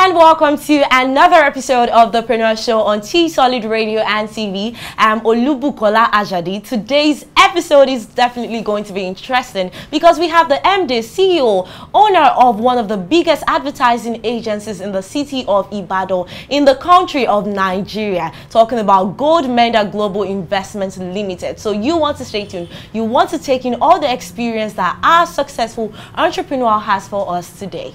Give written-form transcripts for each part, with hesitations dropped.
and welcome to another episode of the Preneur Show on T Solid Radio and TV. I'm Olubukola Ajadi. Today's episode is definitely going to be interesting because we have the MD, CEO, owner of one of the biggest advertising agencies in the city of Ibadan in the country of Nigeria, talking about Goldmender Global Investments Limited. So you want to stay tuned. You want to take in all the experience that our successful entrepreneur has for us today.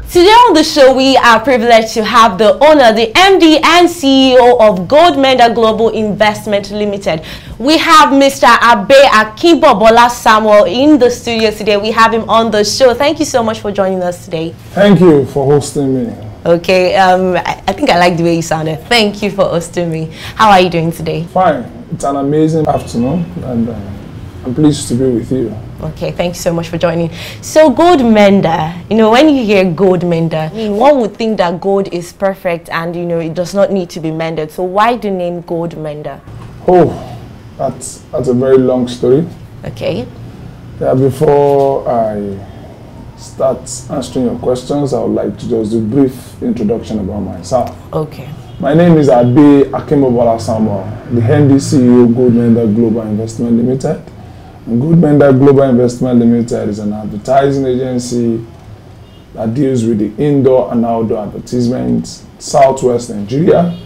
Today on the show, we are privileged to have the owner, the MD and CEO of Goldmender Global Investment Limited. We have Mr. Abe Akinbobola Samuel in the studio today. We have him on the show. Thank you so much for joining us today. Thank you for hosting me. Okay, I think I like the way you sounded. Thank you for hosting me. How are you doing today? Fine. It's an amazing afternoon, and I'm pleased to be with you. Okay, thank you so much for joining. So Goldmender, when you hear Goldmender, one would think that gold is perfect and, it does not need to be mended. So why the name Goldmender? Oh, that's a very long story. Okay. Yeah, before I start answering your questions, I would like to just do a brief introduction about myself. Okay. My name is Abe Akinbobola Samuel, the MD CEO of Goldmender Global Investment Limited. Goldmender Global Investment Limited is an advertising agency that deals with the indoor and outdoor advertisements, Southwest Nigeria.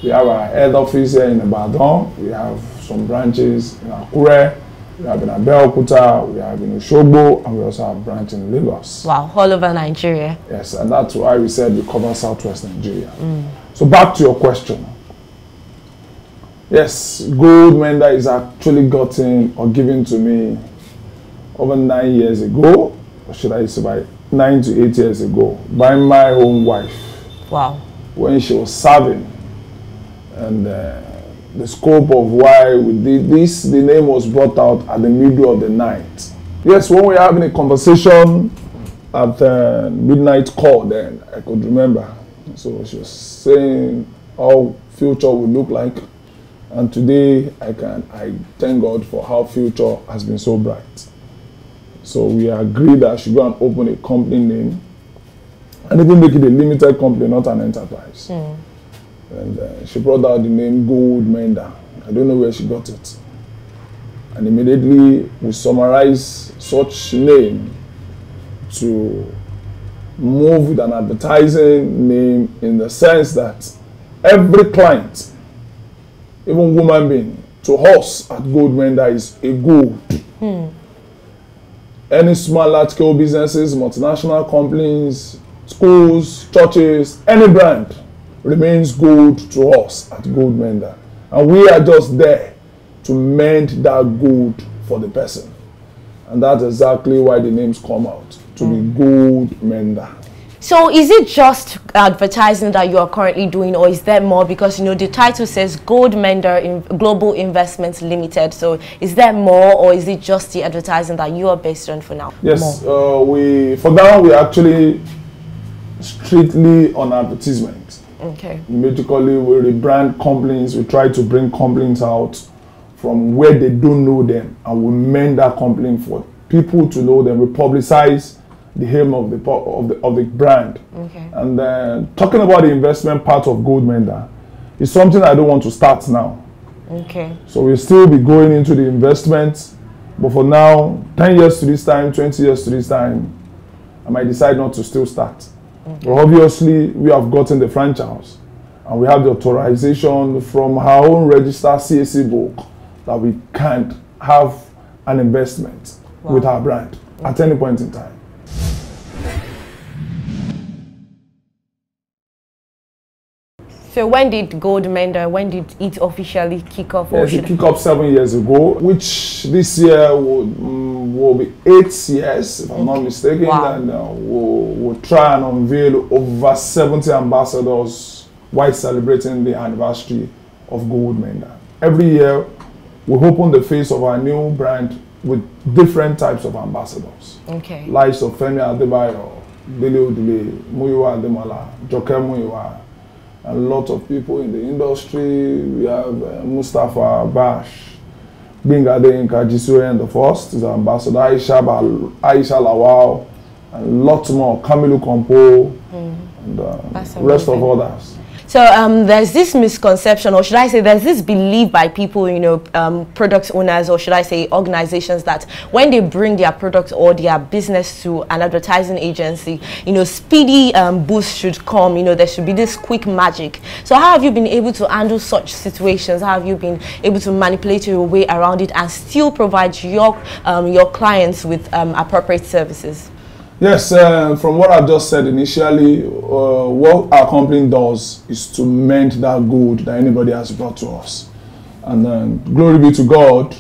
We have our head office here in Ibadan. We have some branches in Akure, we have in Abeokuta, we have in Osogbo, and we also have a branch in Lagos. Wow, all over Nigeria. Yes, and that's why we said we cover Southwest Nigeria. So back to your question. Yes, Goldmender is actually gotten or given to me over 9 years ago, or should I say by 9 to 8 years ago, by my own wife. Wow. When she was serving. And the scope of why we did this, the name was brought out at the middle of the night. Yes, when we were having a conversation at the midnight call then, I could remember. So she was saying how future would look like. And today, I thank God for how future has been so bright. So we agreed that I should go and open a company name and even make it a limited company, not an enterprise. And she brought out the name Goldmender. I don't know where she got it. And immediately we summarize such name to move with an advertising name in the sense that every client, even woman being, to us at Goldmender is a gold. Any small, large-scale businesses, multinational companies, schools, churches, any brand remains gold to us at Goldmender. And we are just there to mend that gold for the person. And that's exactly why the names come out, to be Goldmender. So is it just advertising that you are currently doing, or is there more? Because the title says Goldmender Global Investments Limited. So is there more, or is it just the advertising that you are based on for now? Yes, for now we actually strictly on advertisement. Okay. Basically, we rebrand companies. We try to bring companies out from where they don't know them, and we mend that company for people to know them. We publicize the aim of the brand. Okay. And then talking about the investment part of Goldmender is something I don't want to start now. Okay. So we'll still be going into the investment, but for now, 10 years to this time, 20 years to this time, I might decide not to still start. Okay. But obviously, we have gotten the franchise and we have the authorization from our own registered CAC book that we can have an investment with our brand at any point in time. So when did Goldmender, when did it officially kick off? Yes, it kicked off 7 years ago, which this year will be 8 years, if I'm not mistaken. Wow. And we'll try and unveil over 70 ambassadors while celebrating the anniversary of Goldmender. Every year, we open the face of our new brand with different types of ambassadors. Okay. Likes of Femi Adebayo, Dele Odile, Muyiwa Ademola, Joke Muyiwa, a lot of people in the industry. We have Mustafa Bash, Bingade Inka Jisue and the first is ambassador, Aisha Lawal, and lots more, Kamilu Kompo, and the rest of others. So there's this misconception, or should I say there's this belief by people, you know, product owners, or should I say organizations, that when they bring their product or their business to an advertising agency, you know, speedy boost should come, you know, there should be this quick magic. So how have you been able to handle such situations? How have you been able to manipulate your way around it and still provide your clients with appropriate services? Yes, from what I've just said initially, what our company does is to mend that good that anybody has brought to us. And glory be to God,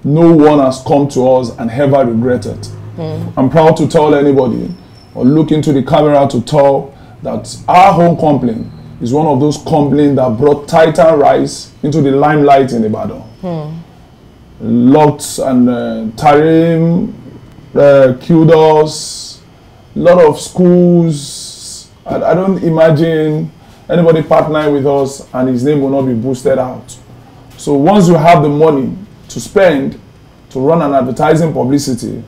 no one has come to us and ever regretted. I'm proud to tell anybody, or look into the camera to tell, that our home company is one of those companies that brought Titan Rice into the limelight in Ibadan. Lots and Tarim, Kudos, a lot of schools. I don't imagine anybody partnering with us and his name will not be boosted out. So once you have the money to spend to run an advertising publicity,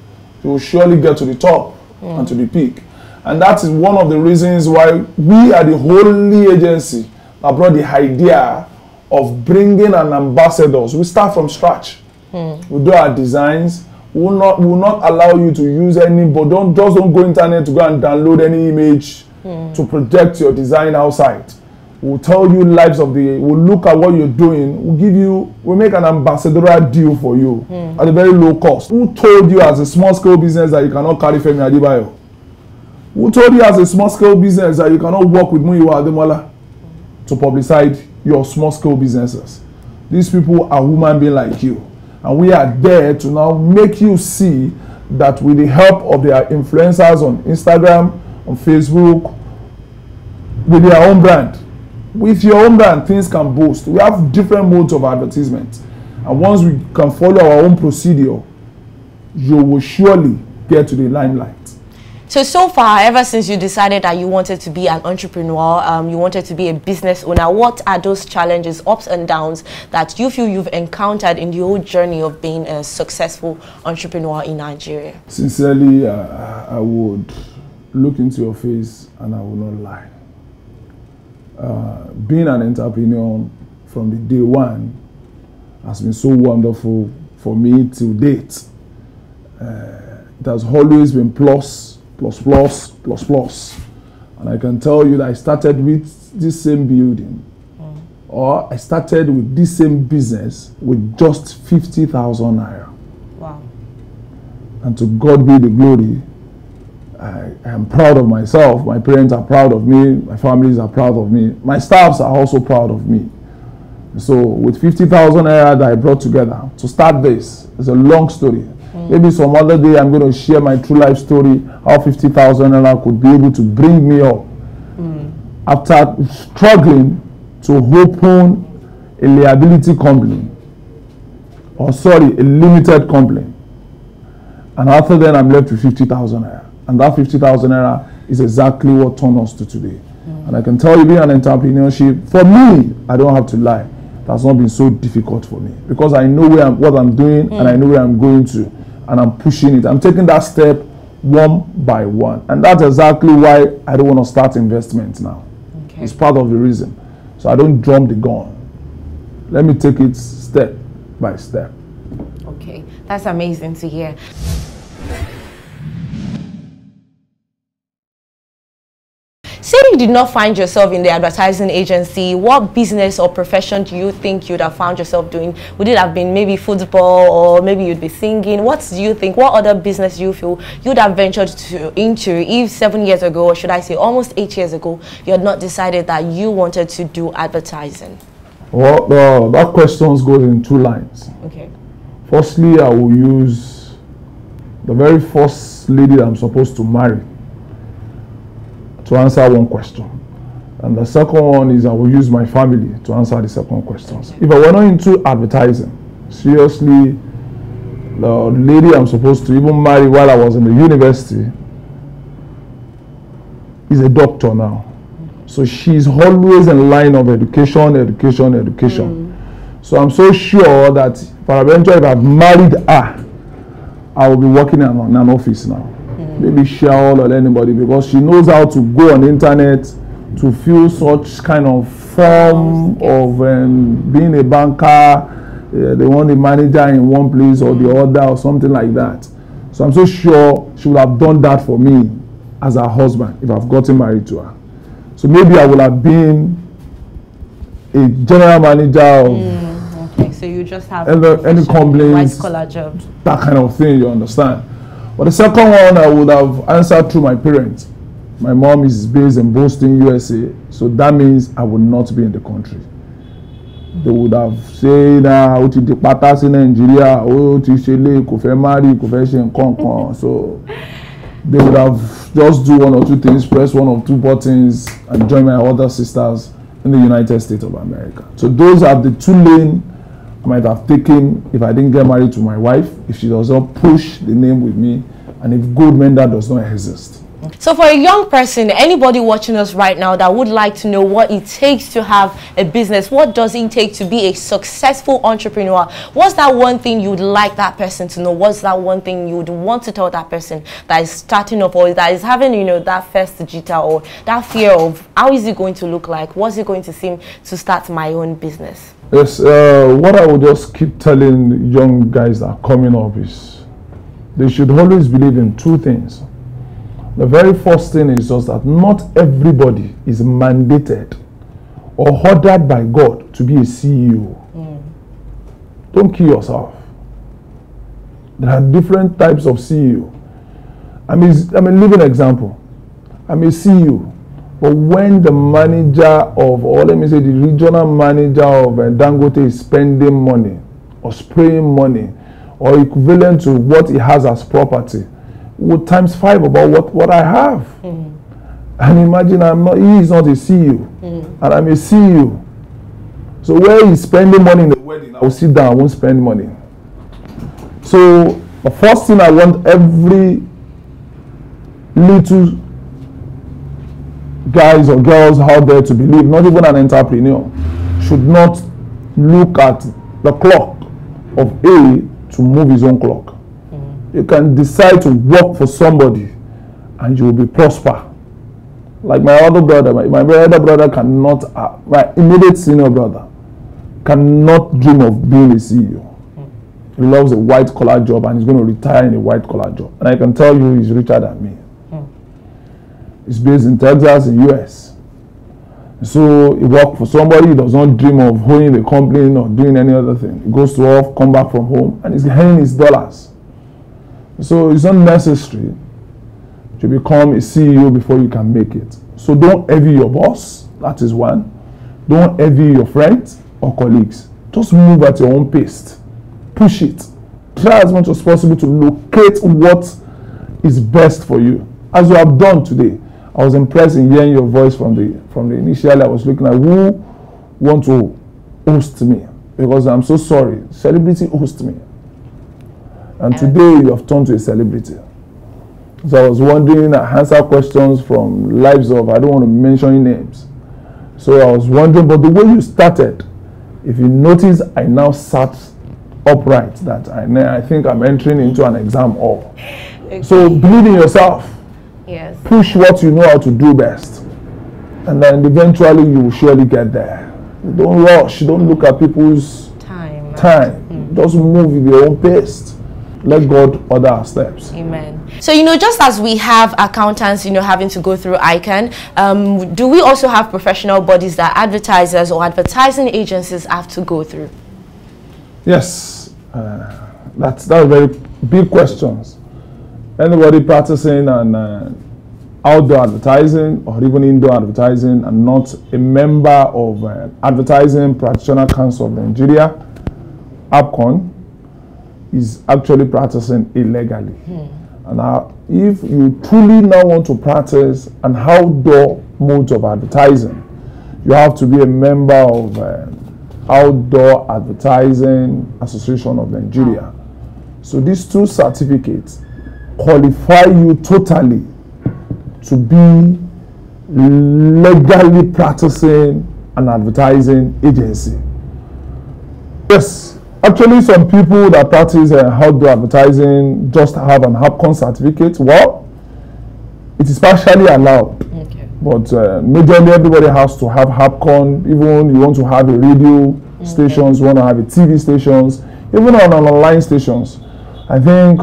you will surely get to the top and to the peak. And that is one of the reasons why we are the only agency that brought the idea of bringing an ambassador. We start from scratch. We do our designs. We will not allow you to use any, but don't go internet to go and download any image to project your design outside. We'll tell you we'll look at what you're doing, we'll make an ambassadorial deal for you at a very low cost. Who told you as a small scale business that you cannot carry Femi Adebayo? Who told you as a small scale business that you cannot work with Muyiwa Ademola to publicize your small scale businesses? These people are human beings like you. And we are there to now make you see that with the help of their influencers on Instagram, on Facebook, with their own brand. With your own brand, things can boost. We have different modes of advertisement. And once we can follow our own procedure, you will surely get to the limelight. So far, ever since you decided that you wanted to be an entrepreneur, you wanted to be a business owner, what are those challenges, ups and downs that you feel you've encountered in the whole journey of being a successful entrepreneur in Nigeria? Sincerely, I would look into your face and I will not lie. Being an entrepreneur from the day one has been so wonderful for me till date. It has always been plus. And I can tell you that I started with this same building, or I started with this same business with just 50,000 naira. Wow. And to God be the glory. I am proud of myself. My parents are proud of me. My families are proud of me. My staffs are also proud of me. So with 50,000 naira that I brought together to start this, it's a long story. Maybe some other day I'm going to share my true life story, how 50,000 naira could be able to bring me up after struggling to open a liability company, a limited company. And after then I'm left with 50,000 naira. And that 50,000 naira is exactly what turned us to today. And I can tell you, being an entrepreneurship, for me, I don't have to lie, that's not been so difficult for me, because I know what I'm doing and I know where I'm going to. And I'm pushing it. I'm taking that step one by one. And that's exactly why I don't want to start investment now. Okay. It's part of the reason. So I don't jump the gun. Let me take it step by step. Okay, that's amazing to hear. Say you did not find yourself in the advertising agency, what business or profession do you think you'd have found yourself doing? Would it have been maybe football, or maybe you'd be singing? What do you think? What other business do you feel you'd have ventured into if 7 years ago, or should I say almost 8 years ago, you had not decided that you wanted to do advertising? Well, that question goes in two lines. Okay. Firstly, I will use the very first lady that I'm supposed to marry to answer one question. And the second one is I will use my family to answer the second question. If I were not into advertising, seriously, The lady I'm supposed to even marry while I was in the university is a doctor now. So she's always in line of education. So I'm so sure that eventually if I've married her, I will be working in an office now. Maybe Shell or anybody, because she knows how to go on the internet to fill such kind of form of being a banker. They want a manager in one place or the other or something like that. So I'm so sure she would have done that for me as her husband if I've gotten married to her. So maybe I would have been a general manager of okay, so you just have any company, white collar job, that kind of thing, you understand. But the second one I would have answered through my parents. My mom is based in Boston, USA, so that means I would not be in the country. They would have said, "Oh, ti depata in Nigeria, oh, ti shele, kò fẹ́ marry, kò fẹ́ ṣe nǹkan." So they would have just do one or two things, press one or two buttons, and join my other sisters in the United States of America. So those are the two lanes I might have taken if I didn't get married to my wife, if she does not push the name with me, and if Goldmender does not exist. So for a young person, anybody watching us right now that would like to know what it takes to have a business, what does it take to be a successful entrepreneur, what's that one thing you would like that person to know? What's that one thing you would want to tell that person that is starting up or that is having, that first digital or that fear of how is it going to look like? What's it going to seem to start my own business? Yes, what I would just keep telling young guys that are coming up is they should always believe in two things. The very first thing is just that not everybody is mandated or ordered by God to be a CEO. Don't kill yourself. There are different types of CEO. I'm a living example. I'm a CEO. But when the manager of, or let me say the regional manager of Dangote is spending money or spraying money or equivalent to what he has as property, with times 5 about what I have. And imagine he is not a CEO, and I'm a CEO. So where he's spending money in the wedding, I will sit down, I won't spend money. So the first thing I want every little guys or girls out there to believe, not even an entrepreneur, should not look at the clock of A to move his own clock. You can decide to work for somebody and you will be prosper. Like my other brother, my other brother cannot, my immediate senior brother cannot dream of being a CEO. He loves a white collar job and he's going to retire in a white collar job. And I can tell you he's richer than me. He's based in Texas, in US. So he works for somebody, he does not dream of owning a company or doing any other thing. He goes to work, come back from home, and he's earning his dollars. So it's not necessary to become a CEO before you can make it. So don't envy your boss, that is one. Don't envy your friends or colleagues. Just move at your own pace. Push it. Try as much as possible to locate what is best for you. As you have done today. I was impressed in hearing your voice from the initially I was looking at who want to host me, because I'm so sorry. Celebrity host me. And today you have turned to a celebrity. So I was wondering, I answer questions from lives of, I don't want to mention names. So I was wondering, but the way you started, if you notice, I now sat upright, that I think I'm entering into an exam hall. Okay. So believe in yourself. Yes. Push what you know how to do best. And then eventually you will surely get there. Don't rush. Don't look at people's time. Just move with your own pace. Let God order our steps. Amen. So, just as we have accountants, having to go through ICANN, do we also have professional bodies that advertisers or advertising agencies have to go through? Yes. That's very big questions. Anybody practicing on outdoor advertising or even indoor advertising and not a member of Advertising Practitioner Council of Nigeria, APCON, is actually practicing illegally. And if you truly now want to practice an outdoor modes of advertising, you have to be a member of Outdoor Advertising Association of Nigeria. So these two certificates qualify you totally to be legally practicing an advertising agency. Yes, actually some people that practice outdoor advertising just have an HAPCON certificate. Well, it is partially allowed. Okay. But majorly everybody has to have HAPCON. Even you want to have a radio stations, you want to have a TV stations, even on online stations. I think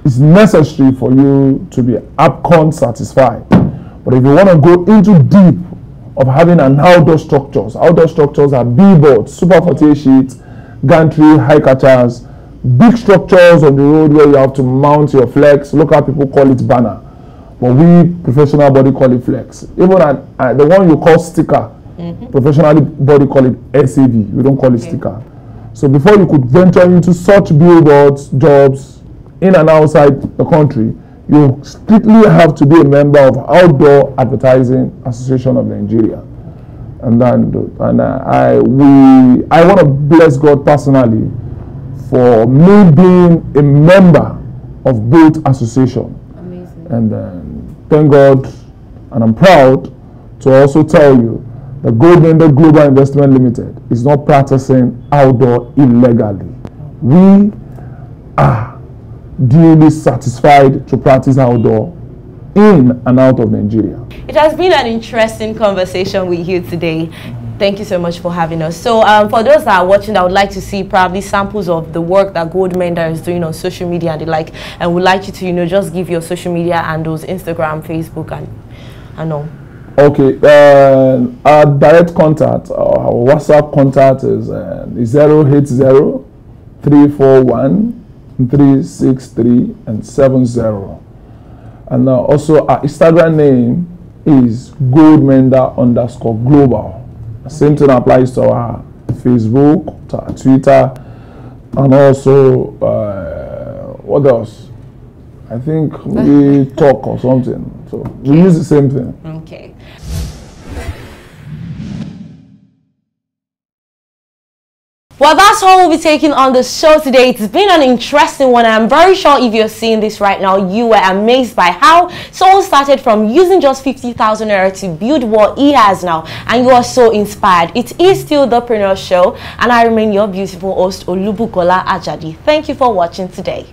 it's necessary for you to be HAPCON satisfied. But if you want to go into deep of having an outdoor structures are billboards, super 48 sheets, gantry, high catchers, big structures on the road where you have to mount your flex. Local people call it banner, but we professional body call it flex. Even at the one you call sticker, professional body call it SAV. We don't call it sticker. So before you could venture into such billboards jobs in and outside the country, you strictly have to be a member of Outdoor Advertising Association of Nigeria. And I want to bless God personally for me being a member of both associations. Amazing. And thank God, and I'm proud to also tell you that Goldmender Global Investment Limited is not practicing outdoor illegally. We are duly satisfied to practice outdoor in and out of Nigeria. It has been an interesting conversation with you today. Thank you so much for having us. So for those that are watching, I would like to see probably samples of the work that Goldmender is doing on social media and the like, and would like you to, you know, just give your social media handles, Instagram, Facebook, and all. Okay, our direct contact, our WhatsApp contact is 080 341 363 and 70, and also our Instagram name is Goldmender_global. Same thing applies to our Facebook, to our Twitter, and also what else? I think we talk or something. So we use the same thing. Okay. Well, that's all we'll be taking on the show today. It's been an interesting one. I'm very sure if you're seeing this right now, you were amazed by how someone started from using just 50,000 naira to build what he has now, and you are so inspired. It is still the Preneur Show, and I remain your beautiful host, Olubukola Ajadi. Thank you for watching today.